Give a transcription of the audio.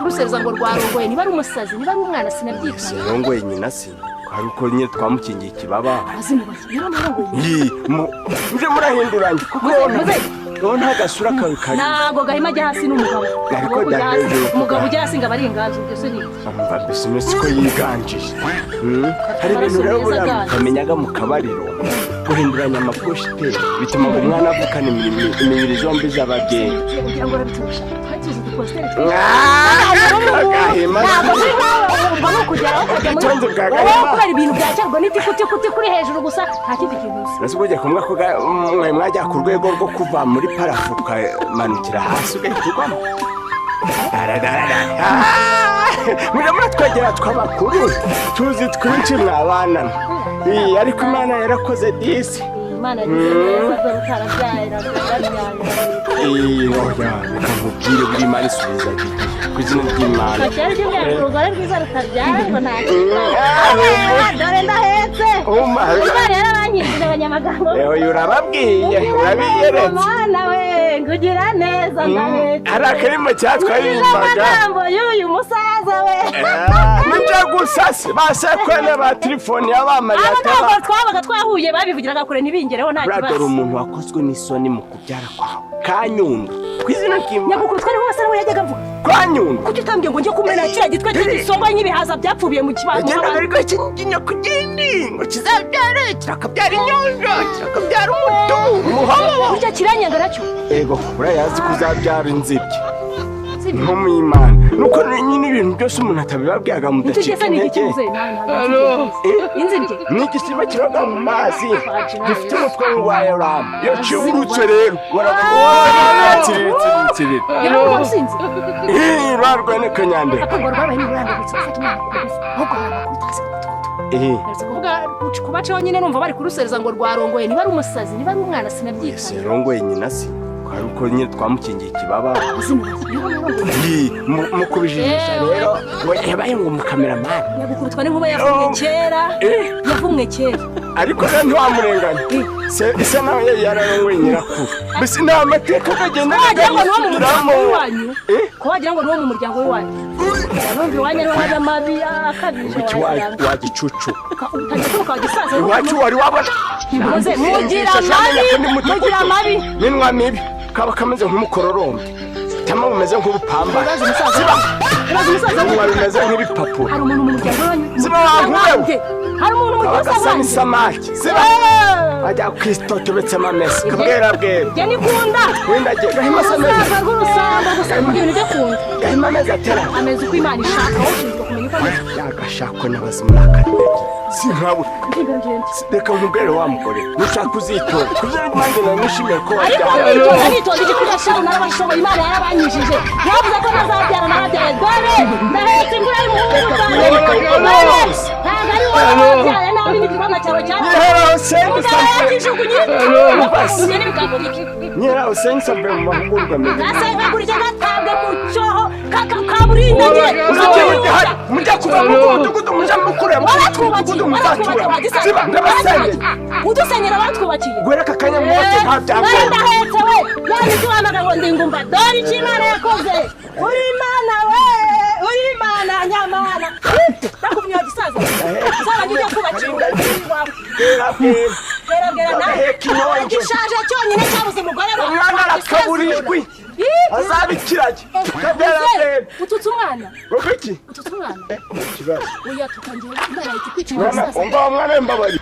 kurusereza ngo rwarongoye niba ari umusazi niba ari umwana sinabyita sirongoye nyina si hari uko nyine twamukingiye ikibaba muje murahinduranye kuko nta gasura kawe kari ntago gahima ajya hasi n'umugabo umugabo ujya hasi ngo aba ari inganzo byose ni amva business ko yiganjije hari ibintu rero bamenyaga mu kabariro guhinduranya amaposite bituma umwana avukana imibiri zombi z'ababyeyi kugira ngo arabitusha twakize dupostere gahima kubera ibintu byacyarwa n'itikuti kuri hejuru gusa nta kindi kintu nasi kujya kumwe ko mwajya ku rwego rwo kuva muri parafu ukamanukira hasi ugahita ugwamo murimo twegera tw'abakuru tuzi twinshi mwabana ariko imana yarakoze disi imana neza utarabyaye kamubwire buri imana isubiza ku izina ry'imana cyari cy'imyaka urugore rwiza rutabyara ngo nta dore ndahetse imana yarabanyishije abanyamagambo urababwiye urabiyeretse mwana we ngugira neza ndahetse hari akarimo cyatwaririmbaga amagambo y'uyu musaza we nibyo gusa se basekwene ba telefoni y'abamariya ntabwo twabaga twahuye babivugiraga kure ntibingereho nta kibazo dore umuntu wakozwe n'isoni mu kubyara kwawe Kanyundo ku izina ry'Imana nyagukuru twari hose nawe yajyaga mvuga Kanyundo kuki utambwiye ngo njye kumena kiriya gitwe cy'isongo n'ibihaza byapfubiye mu kibanza agenda ariko kinyinya kugindi ngo kizabyara kirakabyara inyonjo kirakabyara umuhobo burya kiranyanga nacyo ego urayazi kuzabyara inzibye no mu Imana nuko nyine ibintu byose umuntu atabibabwiyaga mudacika intege inzibye ni igisiba kiroga mu mazi gifite umutwe w'urwayaramu iyo kiburutse rero rwarwene kanyandera kubacaho nyine numva bari kurusereza ngo rwarongoye niba ari umusazi niba ari umwana sinabyita sirongoye nyina si hari uko nyine twamukingiye ikibaba mukubijijisha rero yabaye ngo umukameramani yagukubitwa n'inkuba yavumwe kera ariko rero ntiwamurenganya ise nawe yararongoye nyirakuru mbese nta mateka akagenda agahinduramo ko wagira ngo ni wo mu muryango w'iwanyu numva iwanyu ariho haba amabi akabije wagicucu iwacu wari wabona mugira amabi n'inwa mibi kaba kameze nk'umukororombe cyangwa bumeze nk'ubupamba ziba bimeze nk'ibipapuro hari umuntu mu muryango wanyu ziba wankuwewe hari umuntu mu muryango wanyu n'isamaki ziba ajya kwistotobetse amamesa kabwera bwera jya nikunda windagiye gahima ameza rw'urusamba gusa ibintu byo kunda gahima ameza atera ameze uko imana ishaka wowe ushinzwe kumenya uko ameze yagashakwe n'abazimu n'akarere sinkabu reka nkubwire wa mugore nushaka uzitora kugira ngo nanjye nishimire ko wajyana nitonze igikuta shaho narabashoboye imana yarabanyishije yavuze ko nazabyara narabyaye dore ndahetse imvura y'umuhungu cyane ntabwo ari wowe wabyaye nabi n'igikona cyawe cyane nyera usensa mbe mu mahugurwa meza asenga kurya gatabwe mu cyoho kaburinda nge mujya kuva mu mudugudu mujya mukure udusenyera batwubakiye gwereka kanya mwote ntabyangombwa ndahetse we none tuwamaga ngo ndingumva dore icyo imana yakoze uri imana we uri imana nyamana nakubwiye gisaza saba njye kubakira bwera nawe gishaje cyonyine cyabuze umugore wawe umwana arakaburijwe azabikirage ututse umwana iki ututse umwana kibazo oya tukangiye imana yitwa umva umwana mbabari